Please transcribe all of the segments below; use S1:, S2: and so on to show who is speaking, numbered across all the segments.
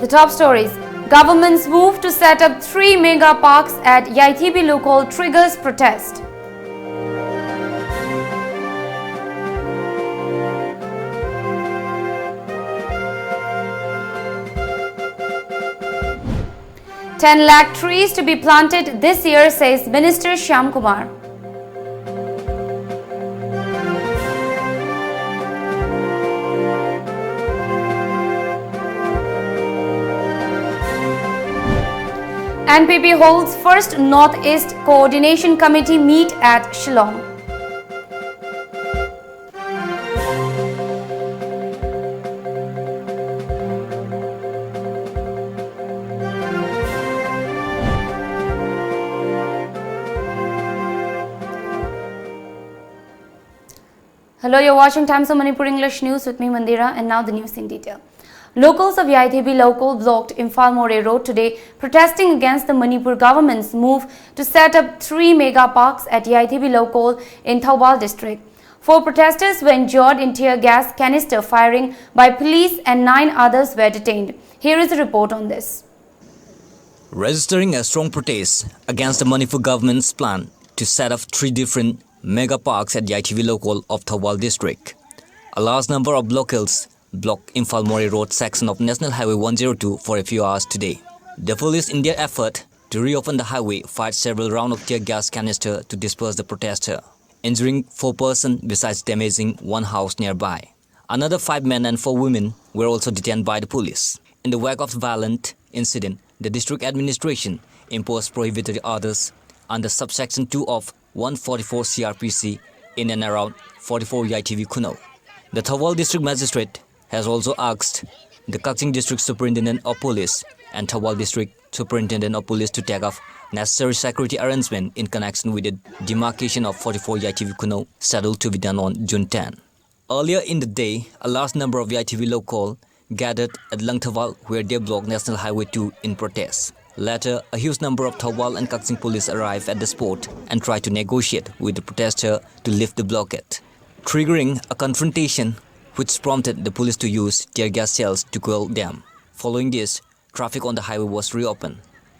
S1: The top stories. Government's move to set up 3 mega parks at Yaithibi Lokol triggers protest. "10 lakh trees to be planted this year," says Minister Shyam Kumar. NPP holds first North-East Coordination Committee meet at Shillong. Hello, you're watching Times of Manipur English News with me, Mandira, and now the news in detail. Locals of Yaithibi Lokol blocked Imphal More Road today, protesting against the Manipur government's move to set up 3 mega parks at Yaithibi Lokol in Thawbal district. 4 protesters were injured in tear gas canister firing by police and 9 others were detained. Here is a report on this.
S2: Registering a strong protest against the Manipur government's plan to set up 3 different mega parks at Yaithibi Lokol of Thawbal district, a large number of locals blocked Imphal More Road section of National Highway 102 for a few hours today. The police, in their effort to reopen the highway, fired several rounds of tear gas canister to disperse the protester, injuring 4 persons besides damaging 1 house nearby. Another 5 men and 4 women were also detained by the police. In the wake of the violent incident, the district administration imposed prohibitory orders under subsection 2 of 144 CRPC in and around 44 Yaithibi Kuno. The Thawbal district magistrate has also asked the Kaching district superintendent of police and Thawbal district superintendent of police to take off necessary security arrangement in connection with the demarcation of 44 Yaithibi Kuno scheduled to be done on June 10. Earlier in the day, a large number of Yaithibi Lokol gathered at Langthawal where they blocked National Highway 2 in protest. Later, a huge number of Thawbal and Kaching police arrived at the spot and tried to negotiate with the protester to lift the blockade, triggering a confrontation which prompted the police to use tear gas shells to quell them. Following this, traffic on the highway was reopened.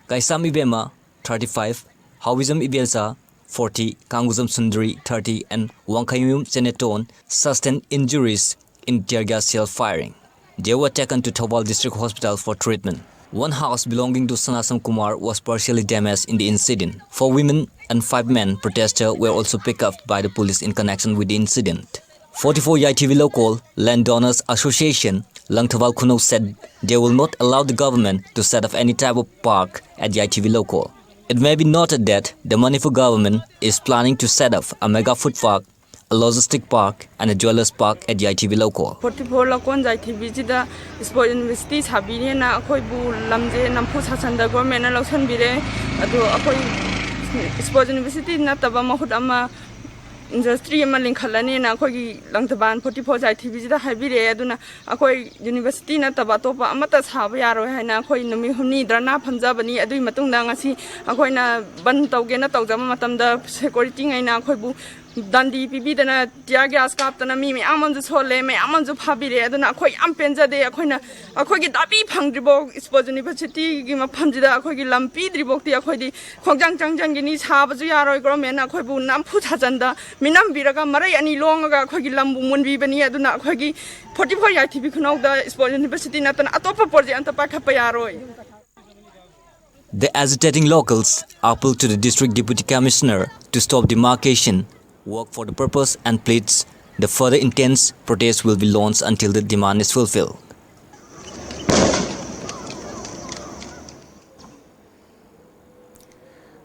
S2: Kaisam Ibema, 35, Hawizam Ibelsa, 40, Kanguzam Sundari, 30, and Wangkayum Seneton sustained injuries in tear gas shell firing. They were taken to Thawbal District Hospital for treatment. 1 house belonging to Sanasam Kumar was partially damaged in the incident. 4 women and 5 men protesters were also picked up by the police in connection with the incident. 44 Yaithibi Lokol Landowners Association, Langthawal Kuno said they will not allow the government to set up any type of park at Yaithibi Lokol. It may be noted that the Manipur government is planning to set up a mega food park, a logistic park, and a jewelers park at Yaithibi Lokol.
S3: 44 Lokon Yaithibi Jida Sport University Sabirina Akoibu Lamje Nampu Sasanda government Losan Bire Ado Akoi Sport University Nataba Mahudama industry ama linkhalani na khoi langtaban 44 Yaithibi da haibire aduna akoi university na taba topa amata saba yaro haina khoi numi humni drana phamjabani adui matung da ngasi akoi na ban tawge na tawjama matamda security ngai na khoi bu dandi pibi dana tia gas kap tana mi amam ju chole me amam ju phabire aduna akoi am penja de akoi na akoi gi dabi phangdribo sport university gi ma phamjida akoi gi lampi dribok ti akoi di khongjang changjang gi ni saba ju yaroi gro me na akoi bu nam phu thajanda minam biraga marai ani longa akoi gi lambu munbi bani aduna akoi gi 44 Yaithibi Kuno da sport university na tan atopa project anta pakha pa yaroi.
S2: The agitating locals appealed to the district deputy commissioner to stop demarcation work for the purpose and pleads the further intense protest will be launched until the demand is fulfilled.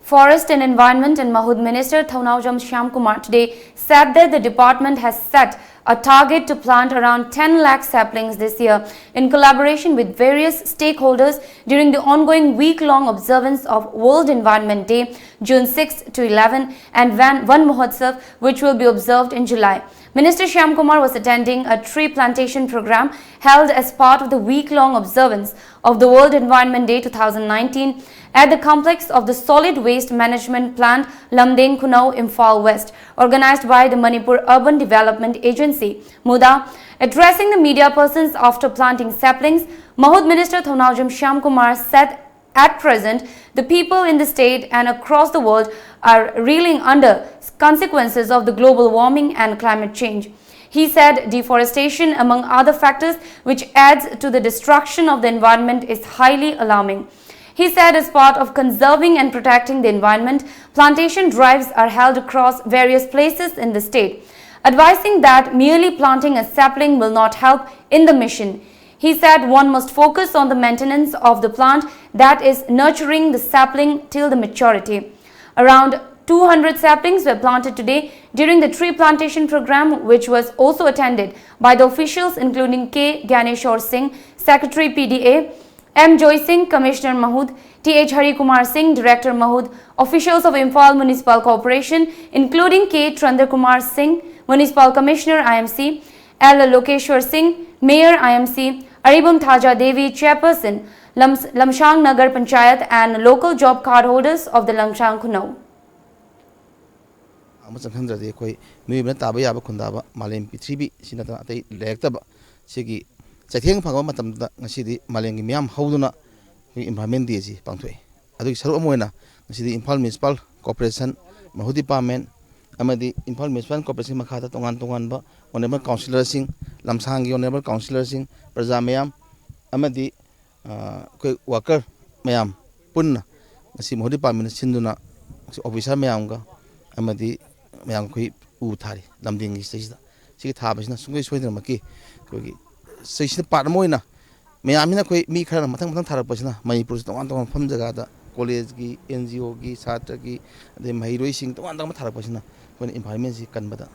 S1: Forest and Environment and Mahud Minister Thaunawjam Shyam Kumar today said that the department has set a target to plant around 10 lakh saplings this year in collaboration with various stakeholders during the ongoing week-long observance of World Environment Day, June 6 to 11, and Van Mahotsav, which will be observed in July. Minister Shyam Kumar was attending a tree plantation program held as part of the week-long observance of the World Environment Day 2019 at the complex of the Solid Waste Management Plant, Lamdeng Kunau, Imphal West, organized by the Manipur Urban Development Agency Agency, MUDA. Addressing the media persons after planting saplings, Mahud Minister Thaunawjam Shyamkumar said at present, the people in the state and across the world are reeling under consequences of the global warming and climate change. He said deforestation, among other factors which adds to the destruction of the environment, is highly alarming. He said as part of conserving and protecting the environment, plantation drives are held across various places in the state, advising that merely planting a sapling will not help in the mission. He said one must focus on the maintenance of the plant, that is, nurturing the sapling till the maturity. Around 200 saplings were planted today during the tree plantation program, which was also attended by the officials including K. Gyaneshwar Singh, Secretary PDA, M. Joy Singh, Commissioner Mahud, T.H. Hari Kumar Singh, Director Mahud, officials of Imphal Municipal Corporation including K. Chandra Kumar Singh, Municipal Commissioner IMC, L. Lokeshwar Singh, Mayor IMC, Aribam Thaja Devi, Chairperson, Lamshang Nagar Panchayat, and local job card holders of the Lamshang Kunau.
S4: Chaitheng phangwa matamda ngasidi malengi miyam hauduna environment di ji pangthoi adu saru amoina ngasidi Imphal Municipal Corporation Mahud Department amadi Imphal Municipal Corporation makhata tongan ba honorable councillor sing lamsang gi honorable councillor sing praja mayam amadi koi worker mayam punna ngasi Mahud Department sinduna officer mayam ga amadi mayam koi u thari lamding gi stage da sigi thabasina sungai soidna maki koi Station part moina may amina koi me kara matang tharapasna Manipur tongan from jagada college gi NGO gi satra gi the mahiroi sing tongan tharapasna when environment si kanbada.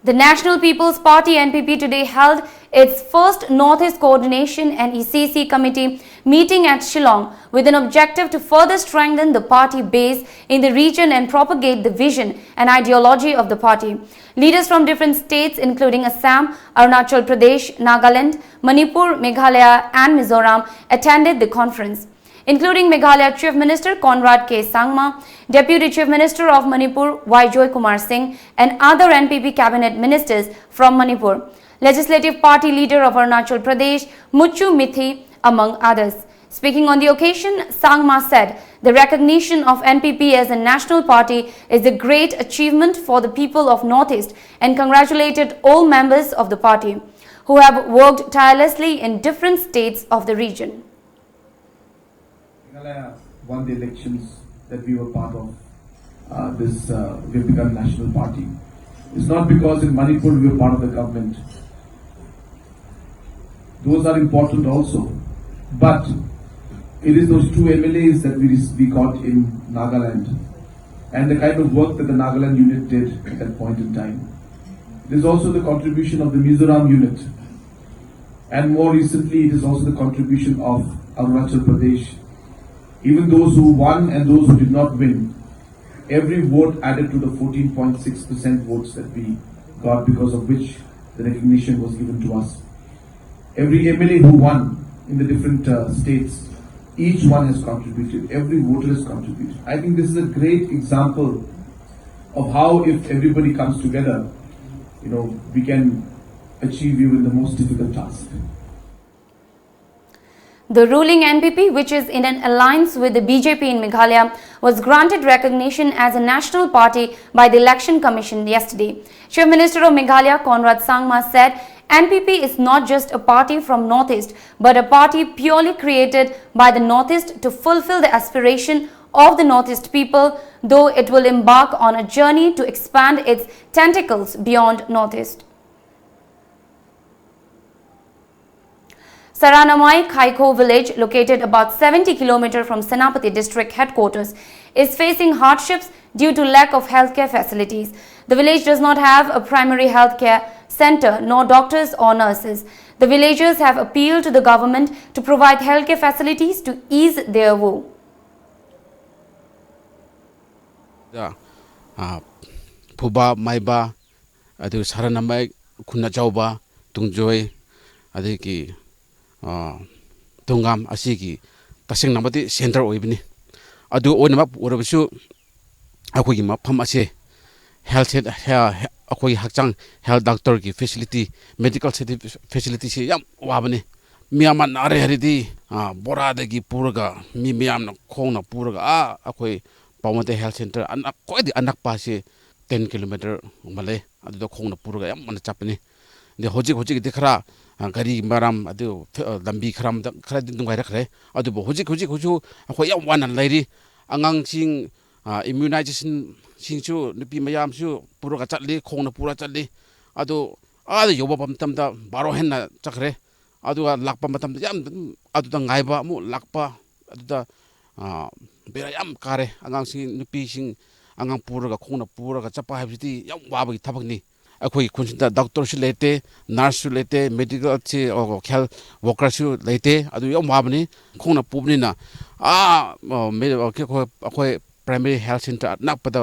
S1: The National People's Party NPP today held its first Northeast Coordination and ECC Committee meeting at Shillong with an objective to further strengthen the party base in the region and propagate the vision and ideology of the party. Leaders from different states including Assam, Arunachal Pradesh, Nagaland, Manipur, Meghalaya and Mizoram attended the conference, including Meghalaya Chief Minister Conrad K. Sangma, Deputy Chief Minister of Manipur Y. Joy Kumar Singh, and other NPP cabinet ministers from Manipur, Legislative Party leader of Arunachal Pradesh Muchu Mithi, among others. Speaking on the occasion, Sangma said the recognition of NPP as a national party is a great achievement for the people of Northeast and congratulated all members of the party who have worked tirelessly in different states of the region.
S5: Meghalaya won the elections that we were part of. We've become national party. It's not because in Manipur we were part of the government. Those are important also. But it is those two MLAs that we got in Nagaland and the kind of work that the Nagaland unit did at that point in time. It is also the contribution of the Mizoram unit. And more recently, it is also the contribution of Arunachal Pradesh. Even those who won and those who did not win, every vote added to the 14.6% votes that we got, because of which the recognition was given to us. Every MLA who won in the different states, each one has contributed, every voter has contributed. I think this is a great example of how, if everybody comes together, we can achieve even the most difficult task.
S1: The ruling NPP, which is in an alliance with the BJP in Meghalaya, was granted recognition as a national party by the Election Commission yesterday. Chief Minister of Meghalaya, Conrad Sangma, said NPP is not just a party from Northeast, but a party purely created by the Northeast to fulfill the aspiration of the Northeast people, though it will embark on a journey to expand its tentacles beyond Northeast. Saranamai Khaiko village, located about 70 km from Senapati district headquarters, is facing hardships due to lack of healthcare facilities. The village does not have a primary healthcare center nor doctors or nurses. The villagers have appealed to the government to provide healthcare facilities to ease their woe.
S6: Puba Maiba, adu Saranamai Kunachauba, Tungjoy, adiki Tungam Asiki, Tasing Namati Center Oibini. Adu Onamap Urabisu Akuyima Pamase, health अखोई हक्चांग health doctor की facility medical facility से याम वाबने मियाम नारे हरिदी बोरा दगी पुरगा मियाम न खोंग पुरगा अखोई पावमते health centre अनक कोई अनक पासे 10 किलोमीटर मले अदो खोंग पुरगा याम मन चपने दे होजिक दिखरा गरी मराम अदो लंबी खराम खरा दुंगाइ रखरे अदो होजिक अखोई याम वान लैरी अंगांग सिंग इम्यूनाइजेशन सिंचु नुपी मयामसु पुरगा चटली खोंग पुरा चटली अदो आद योबा पमतमदा बारो हेन्ना चखरे अदुगा लाकपा मतमदा याम अदुदा गाइबा मु लाकपा अदुदा बेरा याम कारे अंगांसिंग नुपीसिंग अंगांग पुरगा खोंग पुरगा चपा हाबिति याम वाबगी थबकनी अखोई खुनसिदा डॉक्टर सु लेते नर्स सु लेते मेडिकल से हेल्थ वर्कर सु लेते अदु याम वाबनी खोंग पुबनिना अखोई प्राइमरी हेल्थ सेंटर नकपदा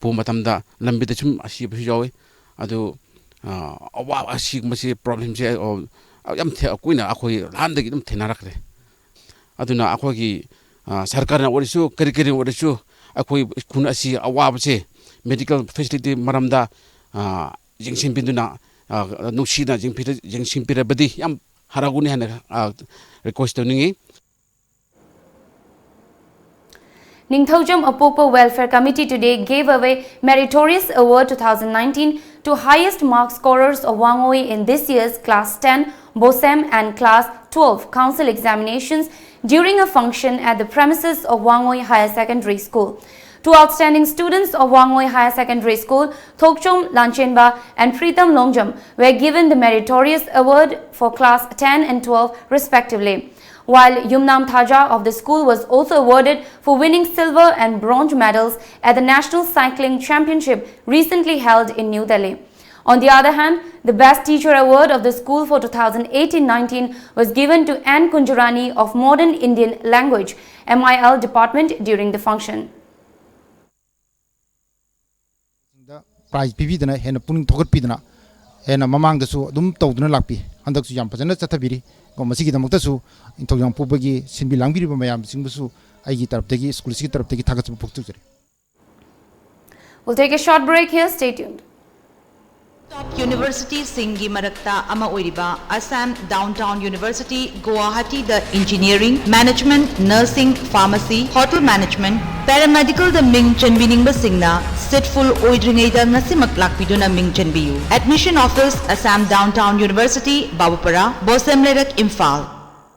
S6: पु मतमदा लंबी द सुम असी बसु यावे अदु अवा असी मसे प्रॉब्लम से याम थे कोइना अखोई लानदगी दम थेना रखरे अदुना अखोगी सरकारना ओरिसु करी ओरिसु अखोई खुन असी अवाबसे मेडिकल फैसिलिटी मरमदा जिंगसिंबिदुना नुक्सीना जिंगसिंपिरबदी याम हरागुनी हने request तोनिंगी
S1: Ningthaujam Apokpa Welfare Committee today gave away Meritorious Award 2019 to highest mark scorers of Wangoi in this year's Class 10, BOSEM and Class 12 Council examinations during a function at the premises of Wangoi Higher Secondary School. Two outstanding students of Wangoi Higher Secondary School, Thokchom Lanchenba and Pritam Longjam, were given the Meritorious Award for Class 10 and 12 respectively, while Yumnam Thaja of the school was also awarded for winning silver and bronze medals at the National Cycling Championship recently held in New Delhi. On the other hand, the Best Teacher Award of the school for 2018-19 was given to Ann Kunjurani of Modern Indian Language, MIL department during the function.
S7: Prize pibidana hena puning thogat pidana hena mamang dasu dum tawduna lakpi handak su yam pajana chathabiri ko masigi damakta su inthojang pubagi sinbi langbiri ba mayam singbusu aigi taraptagi school sigi taraptagi thagat puktu jare.
S1: We'll take a short break here. Stay tuned.
S8: Top University Singi Marakta Ama Oiriba Assam Downtown University Guwahati the Engineering, Management, Nursing, Pharmacy, Hotel Management, Paramedical the Ming Chanbining Basingna, Sitful Oidringaida Nasimak Lakpiduna Ming Chanbiyu. Admission Office Assam Downtown University, Babupara, Bosem Lerak Imphal.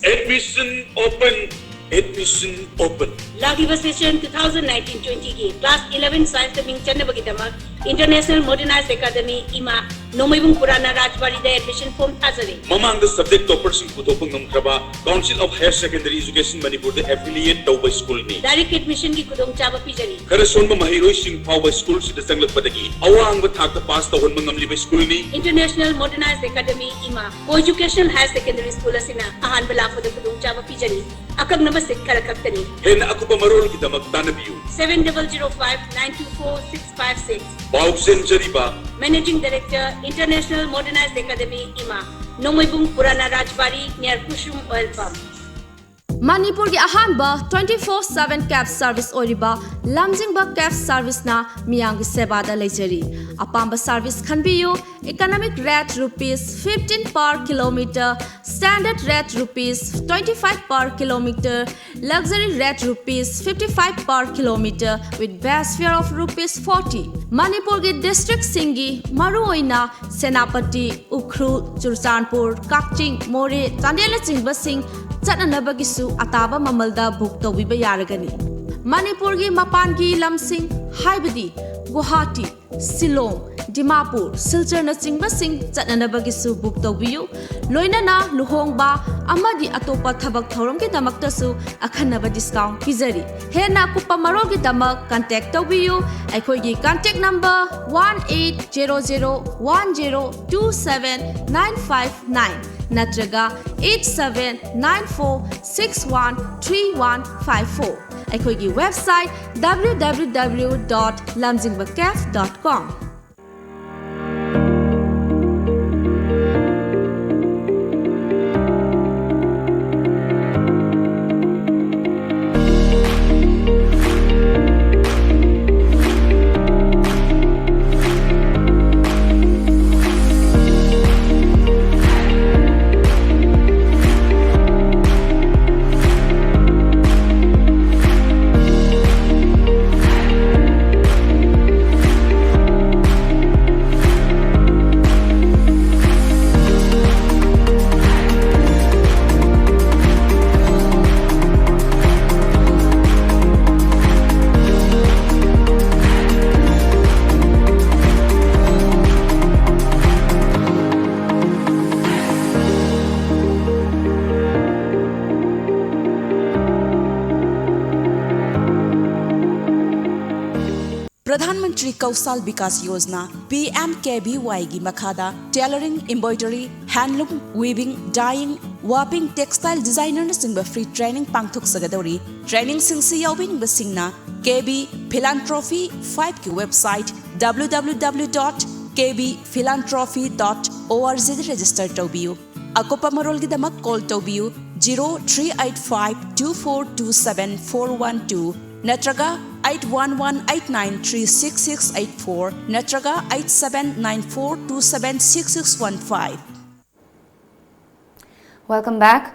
S9: Admission open. Admission open.
S10: Lagiba session 2019-20 की Class 11 Science the Ming Chanabagi Damak International Modernized Academy IMA Nomaibung Purana Rajbari the admission form Tazari.
S9: Mamang the subject toppers in Putopung Namkraba Council of Higher Secondary Education Manipur the affiliate Tauba School ni.
S10: Direct admission की Kudong Chaba Pijari.
S9: Karason Mahiroi Singh Tauba School si the Sanglat Padagi. Awang with Hakta Pass the Honmangam Liba School ni.
S10: International Modernized Academy IMA Co-Educational Higher Secondary School asina Ahan Bala for the Kudong Chaba Pijari. Akag na masik karakaktani.
S9: Hen ako pa marol kita magtanabiyo.
S10: 7005-924-656.
S9: Bauksen Jariba.
S10: Managing Director, International Modernized Academy IMA. Nomaibung Purana Rajbari near Kushum Oil Pump.
S11: Manipur ki ahanba 24/7 cab service oriba lamjingba cab service na miyang seba da lejari apamba service khanbiyo economic rate rupees 15 per kilometer, standard rate rupees 25 per kilometer, luxury rate rupees 55 per kilometer with base fare of rupees 40. Manipur ki district singi maruoina Senapati, Ukhrul, Churchanpur, Kakching, More, Chandela Chingba Singh Chananabagisu ataba mamalda book tawbiba yaragani. Manipur gi mapan gi lamsing haibadi Guwahati, Shillong, Dimapur, Silchar na chingba sing chananabagisu book tawbiyu loina na luhongba amadi atopa thabak thorom ki damakta su akhanaba discount pizari hena kupa marol ki damak contact tawbiyu aikoi gi contact number 1800102795 natraga 8794613154 aikhoigi website www.lamjingbacaf.com.
S12: Pradhan Mantri Kausal Vikas Yojana PMKVY gi makhada tailoring, embroidery, handloom, weaving, dyeing, warping, textile designer na singba free training pangthok sagadori. Training singsi yaubin basingna KB Philanthropy 5 ki website www.kbphilanthropy.org register tobiu. Akopa marol gi damak call tobiu 03852427 Natraga 8118936684 Natraga 8794276615.
S1: Welcome back.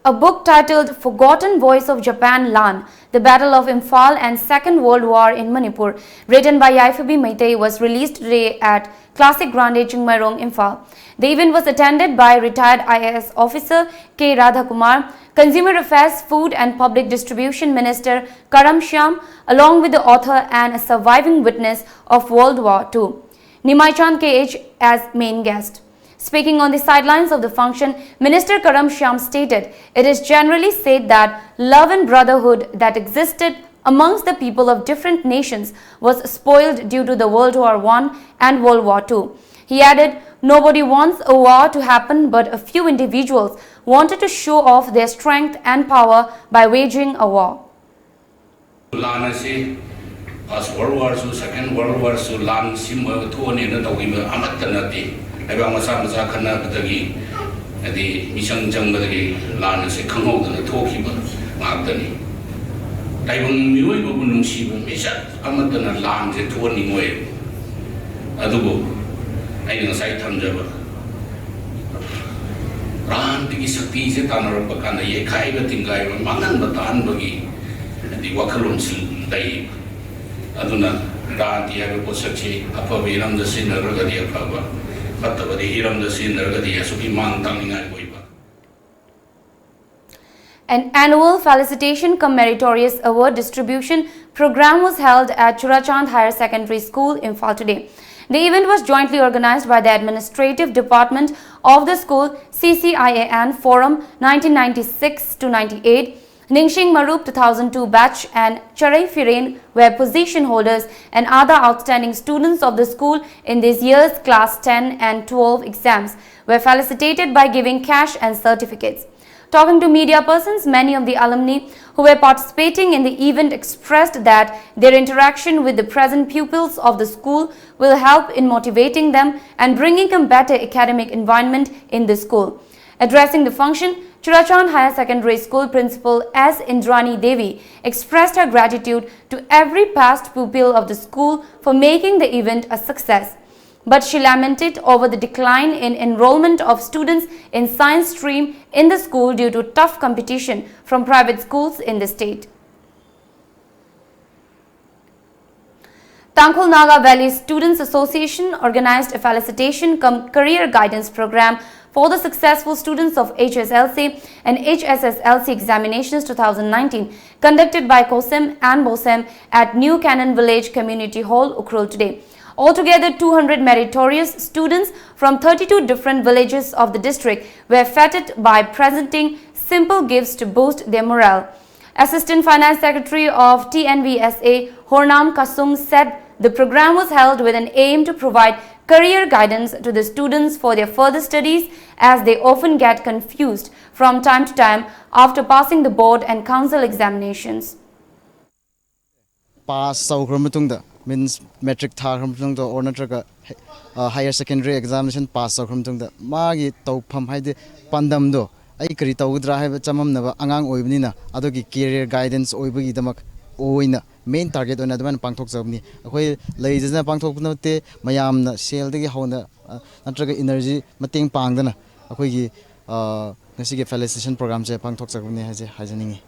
S1: A book titled Forgotten Voice of Japan Lan, The Battle of Imphal and Second World War in Manipur, written by Yaifabi Meitei, was released today at Classic Grande Chingmairong, Imphal. The event was attended by retired IAS officer K. Radhakumar, Consumer Affairs, Food and Public Distribution Minister Karam Shyam, along with the author and a surviving witness of World War II, Nimai Chand KH, as main guest. Speaking on the sidelines of the function, Minister Karam Shyam stated, "It is generally said that love and brotherhood that existed amongst the people of different nations was spoiled due to the World War I and World War II. He added, "Nobody wants a war to happen, but a few individuals wanted to show off their strength and power by waging a war."
S13: First World War II, Second World War II, lan simma thoni na tawima amattanati. Ayang masa khana badagi, adi mission jang badagi lan se khangau da thoki ba ngakdani. Taibang mioi ba nungsi ba mesa amattana lan se thoni ngoi. Adugo ai ngasai thamjaba. Ran tigi sakti se tanar ba kana ye khai ba tingai ba mangan ba tan bagi adi wakalon sil dai. Aduna ran dia ba posakchi apa biram da sinaragadi apa
S1: An annual felicitation cum meritorious award distribution program was held at Churachand Higher Secondary School, Imphal today. The event was jointly organized by the Administrative Department of the school, CCIAN Forum 1996-98, Ningxing Marup 2002 batch and Charai Firen were position holders and other outstanding students of the school in this year's class 10 and 12 exams were felicitated by giving cash and certificates. Talking to media persons, many of the alumni who were participating in the event expressed that their interaction with the present pupils of the school will help in motivating them and bringing a better academic environment in the school. Addressing the function, Churachand Higher Secondary School Principal S. Indrani Devi expressed her gratitude to every past pupil of the school for making the event a success. But she lamented over the decline in enrollment of students in science stream in the school due to tough competition from private schools in the state. Tangkhul Naga Valley Students Association organized a felicitation cum career guidance program for the successful students of HSLC and HSSLC examinations 2019 conducted by COSEM and BOSEM at New Cannon Village Community Hall, Ukhrul today. Altogether, 200 meritorious students from 32 different villages of the district were feted by presenting simple gifts to boost their morale. Assistant Finance Secretary of TNVSA, Hornam Kasung, said the program was held with an aim to provide career guidance to the students for their further studies, as they often get confused from time to time after passing the board and council examinations.
S14: Pass Saukramatunda means metric Tarhamtunda or Natraga higher secondary examination pass Saukramatunda. Magi Taupam Hide Pandamdo. I create a Udra have a chamam never Angang Oibnina, Adogi career guidance Oibugi Damak Oina. Main target on advan pangthok sabni akhoi leijna pangthok note mayamna sel degi hona natraga energy mating pangdana akhoi gi ngasi ge felicitation program je pangthok sabni hajaningi.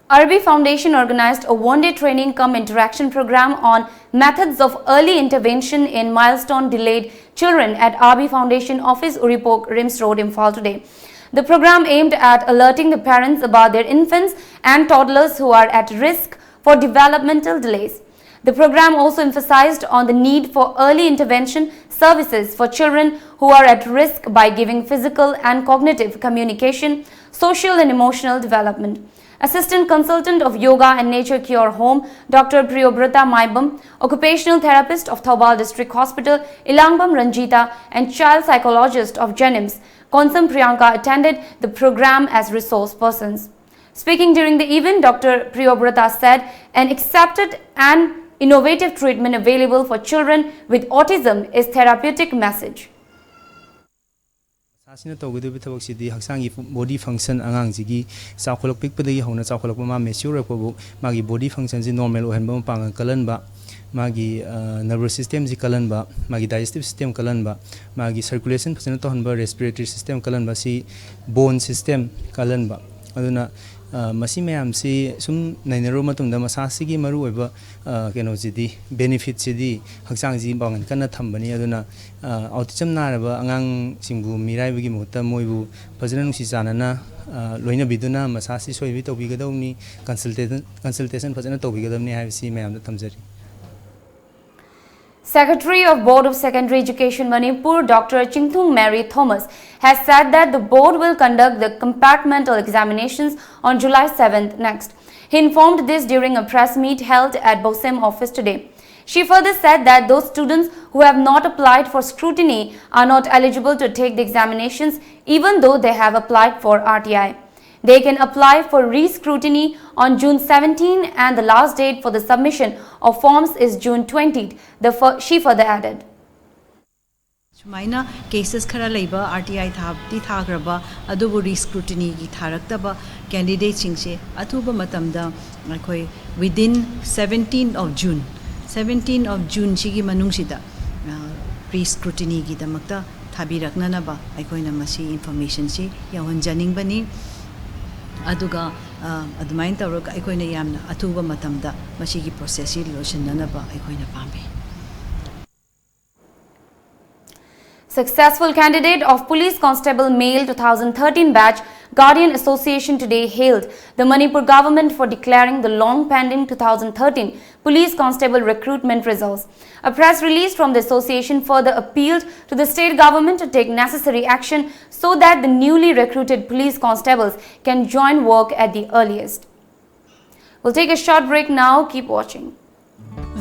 S1: RB Foundation organized a one-day training cum interaction program on methods of early intervention in milestone delayed children at RB Foundation office Uripok Rims Road, Imphal today. The program aimed at alerting the parents about their infants and toddlers who are at risk for developmental delays. The program also emphasized on the need for early intervention services for children who are at risk by giving physical and cognitive communication, social and emotional development. Assistant Consultant of Yoga and Nature Cure Home, Dr. Priyobrata Maibam, Occupational Therapist of Thawal District Hospital, Ilangbam Ranjita, and Child Psychologist of Jenims, Konsam Priyanka, attended the program as resource persons. Speaking during the event, Dr. Priyobrata said an accepted and innovative treatment available for children with autism is therapeutic message.
S15: Asina tawgadu bitawak sidi haksangi body function angang jigi sakolok pikpadagi hona sakolok ma mature ko magi body function ji normal ohen ba pang kalan ba magi nervous system ji kalan ba magi digestive system kalan ba magi circulation phasana to hanba respiratory system kalan ba si bone system kalan ba aduna masi mayam si sum nainaro matungda masasi gi maru oiba keno jidi benefit jidi haksang ji bangan kana thambani aduna autism naraba angang singbu mirai bagi mota moibu phajana nusi janana loina biduna masasi soibi tobi gadawni consultation phajana tobi gadawni haisi mayam da thamjari.
S1: Secretary of Board of Secondary Education Manipur, Dr. Chingthung Mary Thomas, has said that the board will conduct the compartmental examinations on July 7th next. He informed this during a press meet held at BOSEM office today. She further said that those students who have not applied for scrutiny are not eligible to take the examinations even though they have applied for RTI. They can apply for re-scrutiny on June 17 and the last date for the submission of forms is June 20th, she further added.
S16: Sumaina cases khara leiba RTI thapti thagraba adubu re-scrutiny gi tharaktaba candidates singse atuba matamda akhoi within 17th of June sigi manungsida re-scrutiny gi damakta thabiraknanaba aikoina masi information si yawhanjaning bani aduga adumain tawrok aikoina yamna atuba matamda masigi process si loisannanaba aikoina pambe.
S1: Successful candidate of Police Constable Male 2013 batch, Guardian Association today hailed the Manipur government for declaring the long-pending 2013 Police Constable recruitment results. A press release from the association further appealed to the state government to take necessary action so that the newly recruited police constables can join work at the earliest. We'll take a short break now. Keep watching.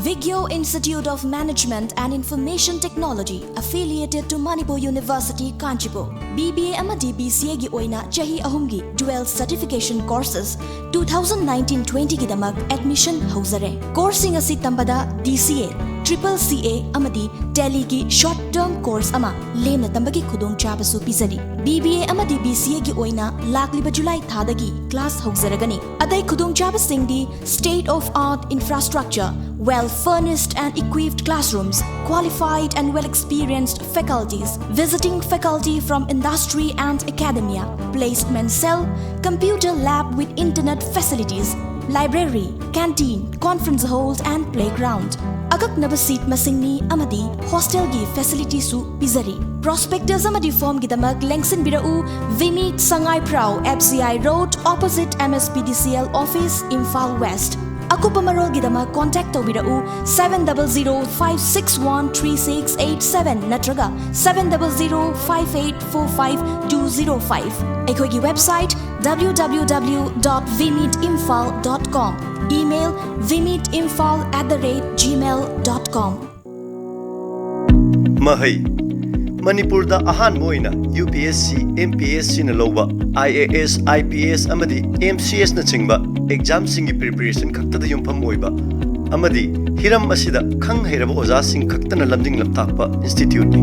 S17: Vigyo Institute of Management and Information Technology affiliated to Manipur University, Kanchipur. BBA amadi BCA gi oina chahi ahumgi dual certification courses 2019-20 gi damak admission hauzare. Coursing asi tambada DCA, Triple CA amadi Tele gi short term course ama lemna tambagi khudong chabasu pizari. BBA amadi BCA gi oina lakliba July thadagi class hauzaragani. Adai khudong chabasingdi state of art infrastructure, well-furnished and equipped classrooms, qualified and well-experienced faculties, visiting faculty from industry and academia, placement cell, computer lab with internet facilities, library, canteen, conference halls and playground. Akaknaba seat masingni amadi hostel gi facility su pizari. Prospectors amadi form gidamak lengsin birau Vimit Sangai Prau FCI Road opposite MSPDCL office Imphal West. Akupamarol gidama contact tobirau 700-561-3687 natraga 700-5845-205. Ekogi website www.vimitimphal.com. Email vimitimphal@gmail.com.
S18: Mahai Manipur da ahan moina UPSC, MPSC na loba, IAS, IPS amadi MCS na chingba exam singi preparation khakta da yumpham oiba amadi hiram asida khang heiraba oja sing khakta na lamjing lamtakpa institute ni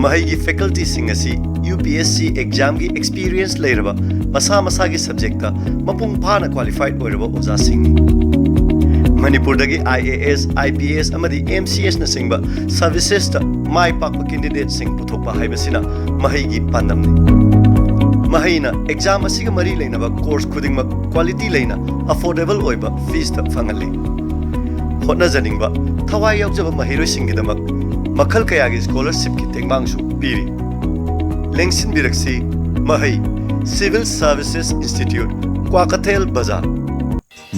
S18: mahai gi faculty sing asi UPSC exam gi experience leiraba masa gi subject ta mapung phana qualified oiraba oja sing Manipur dagi IAS, IPS amadi MCS na singba services ta mai pakpa candidate sing puthokpa haibasina mahai gi pandam ni Mahina exam asiga mari leina ba course khudingma quality leina affordable oiba fees ta fangali hotna janing ba thawai yaujaba mahiroi singidamak makhal kaya gi scholarship ki tengmangsu piri lengsin biraksi mahai Civil Services Institute Kwakathel Bazaar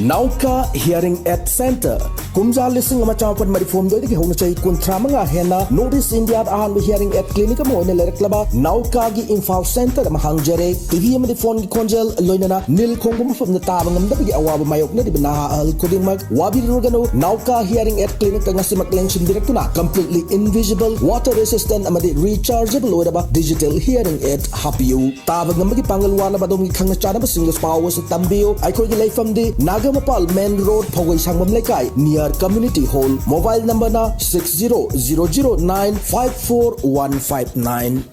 S19: Nauka Hearing Aid Center Kumja listing ama chapan marifom do ki hona chai kunthramanga hena Northeast India ahan hearing at clinic mo ina lereklaba nauka gi Imphal Center ama hangjare TV ama phone gi konjel loinana nil khongum fam na tabang am da gi awaba mayok na di bina al kodingmak wabi rugano nauka hearing at clinic nga simakleng sindirektuna completely invisible water resistant ama di rechargeable oida digital hearing aid hapiu tabang am gi pangal wala badom gi khangna chana ba single power sa tambio ai khoi gi leifam di Nagamapal main road phogoi sangmam lekai near community hall mobile number na 6000954159.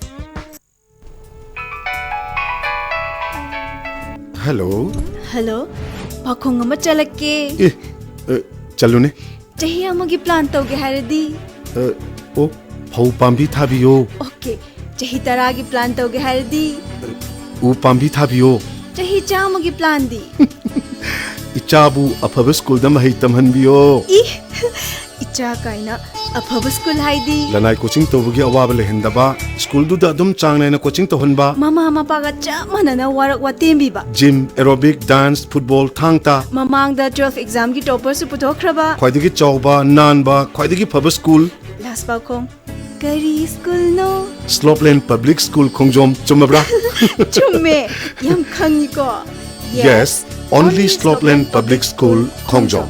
S20: Hello.
S11: Hello. Pakhong ama chalake.
S20: Chalu ne.
S11: Chahi amagi plan tauge haradi.
S20: Oh, phau pambi thabiyo.
S11: Okay. Chahi taragi plan tauge haradi.
S20: U pambi thabiyo.
S11: Chahi chamagi plan di.
S20: Ichabu afaba school da mahai tamhanbiyo.
S11: Icha kaina afaba school haidi.
S20: Lanai coaching to bugi awaba lehendaba school du da dum changnai na coaching to honba.
S11: Mama paga cha manana warak watembi ba.
S20: Gym, aerobic, dance, football thangta.
S11: Mamang da 12 exam gi topper su putokhraba.
S20: Khwaidagi chawba nanba khwaidagi phaba school.
S11: Last ba khong Kari school no.
S20: Slopeland Public School Khongjom chumabra.
S11: Chumme yam khangi ko.
S20: Yes, only Slopeland Public School Khongjom.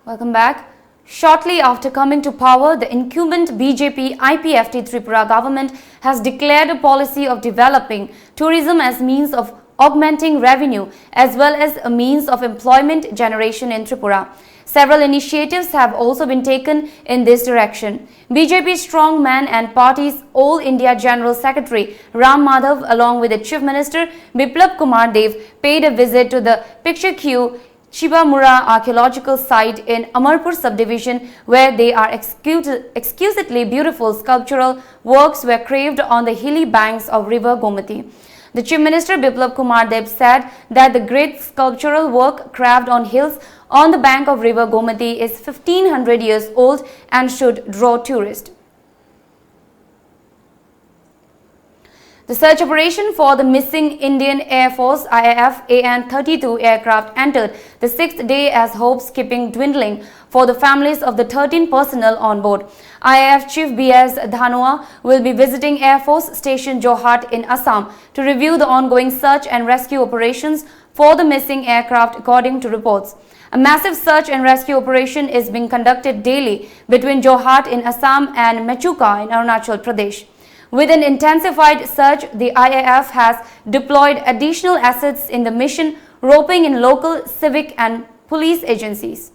S1: Welcome back. Shortly after coming to power, the incumbent BJP IPFT Tripura government has declared a policy of developing tourism as means of augmenting revenue as well as a means of employment generation in Tripura. Several initiatives have also been taken in this direction. BJP strongman and party's All India General Secretary Ram Madhav along with the Chief Minister Biplab Kumar Dev paid a visit to the picture queue Shibamura archaeological site in Amarpur subdivision where they are exquisitely beautiful sculptural works were carved on the hilly banks of river Gomati. The Chief Minister Biplab Kumar Dev said that the great sculptural work carved on hills on the bank of river Gomati is 1500 years old and should draw tourists. The search operation for the missing Indian Air Force IAF AN-32 aircraft entered the 6th day as hopes keeping dwindling for the families of the 13 personnel on board. IAF Chief B.S. Dhanua will be visiting Air Force Station Johat in Assam to review the ongoing search and rescue operations for the missing aircraft according to reports. A massive search and rescue operation is being conducted daily between Johat in Assam and Mechuka in Arunachal Pradesh. With an intensified search, the IAF has deployed additional assets in the mission, roping in local, civic and police agencies.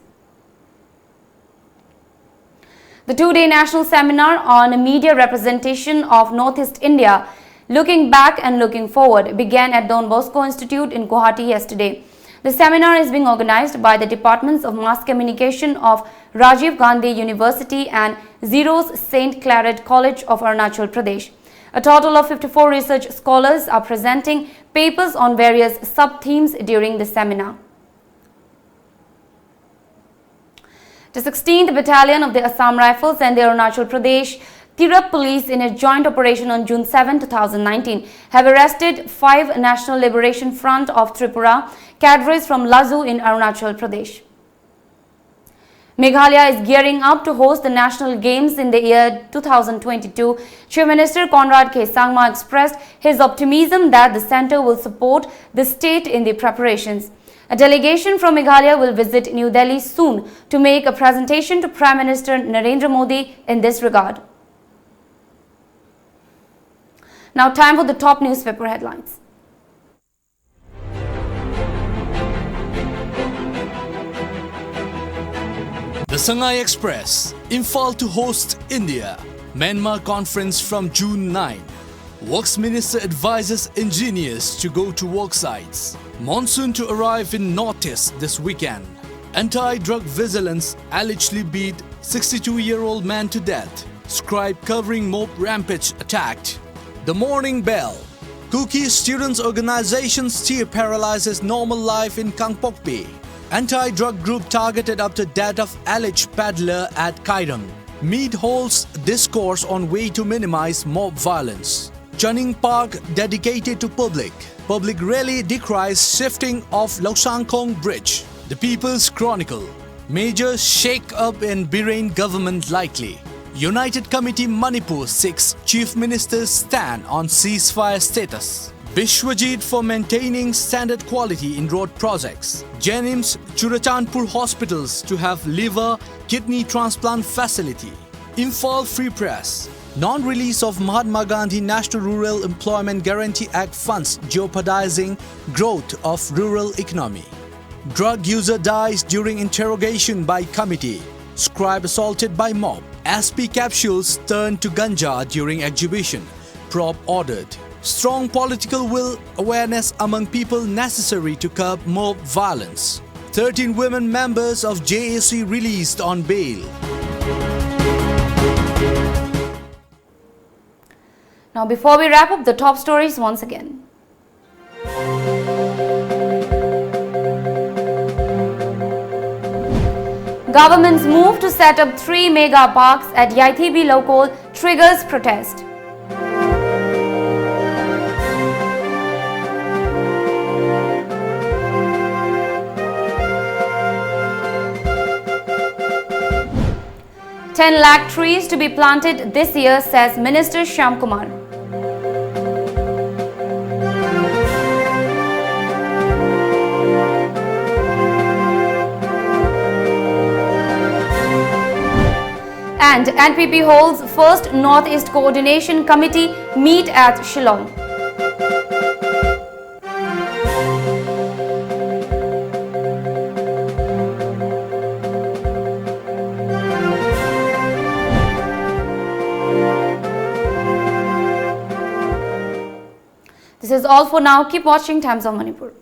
S1: The two-day national seminar on media representation of Northeast India, looking back and looking forward, began at Don Bosco Institute in Guwahati yesterday. The seminar is being organized by the Departments of Mass Communication of Rajiv Gandhi University and Zero's St. Claret College of Arunachal Pradesh. A total of 54 research scholars are presenting papers on various sub-themes during the seminar. The 16th Battalion of the Assam Rifles and the Arunachal Pradesh Tirap Police in a joint operation on June 7, 2019 have arrested 5 National Liberation Front of Tripura cadres from Lazu in Arunachal Pradesh. Meghalaya is gearing up to host the National Games in the year 2022. Chief Minister Conrad K. Sangma expressed his optimism that the centre will support the state in the preparations. A delegation from Meghalaya will visit New Delhi soon to make a presentation to Prime Minister Narendra Modi in this regard. Now time for the top newspaper headlines.
S21: The Sangai Express, Imphal to host India. Myanmar conference from June 9. Works Minister advises engineers to go to work sites. Monsoon to arrive in Northeast this weekend. Anti-drug vigilance allegedly beat 62-year-old man to death. Scribe covering mob rampage attacked. The Morning Bell. Kuki Students Organization steer paralyzes normal life in Kangpokpi. Anti-drug group targeted after death of alleged peddler at Kairang. Meet holds discourse on way to minimize mob violence. Channing Park dedicated to public. Public rally decries shifting of Loksangkhong Bridge. The People's Chronicle. Major shake-up in Bahrain government likely. United Committee Manipur seeks Chief Minister's stand on ceasefire status. Bishwajit for maintaining standard quality in road projects. Jenims Churachandpur hospitals to have liver, kidney transplant facility. Imphal Free Press. Non-release of Mahatma Gandhi National Rural Employment Guarantee Act funds jeopardizing growth of rural economy. Drug user dies during interrogation by committee. Scribe assaulted by mob. SP capsules turned to ganja during exhibition. Prop ordered. Strong political will awareness among people necessary to curb mob violence. 13 women members of JAC released on bail.
S1: Now, before we wrap up the top stories once again. Government's move to set up 3 mega parks at YTB local triggers protest. $10 lakh trees to be planted this year, says Minister Shyam Kumar. And NPP holds first Northeast Coordination Committee meet at Shillong. This is all for now. Keep watching Times of Manipur.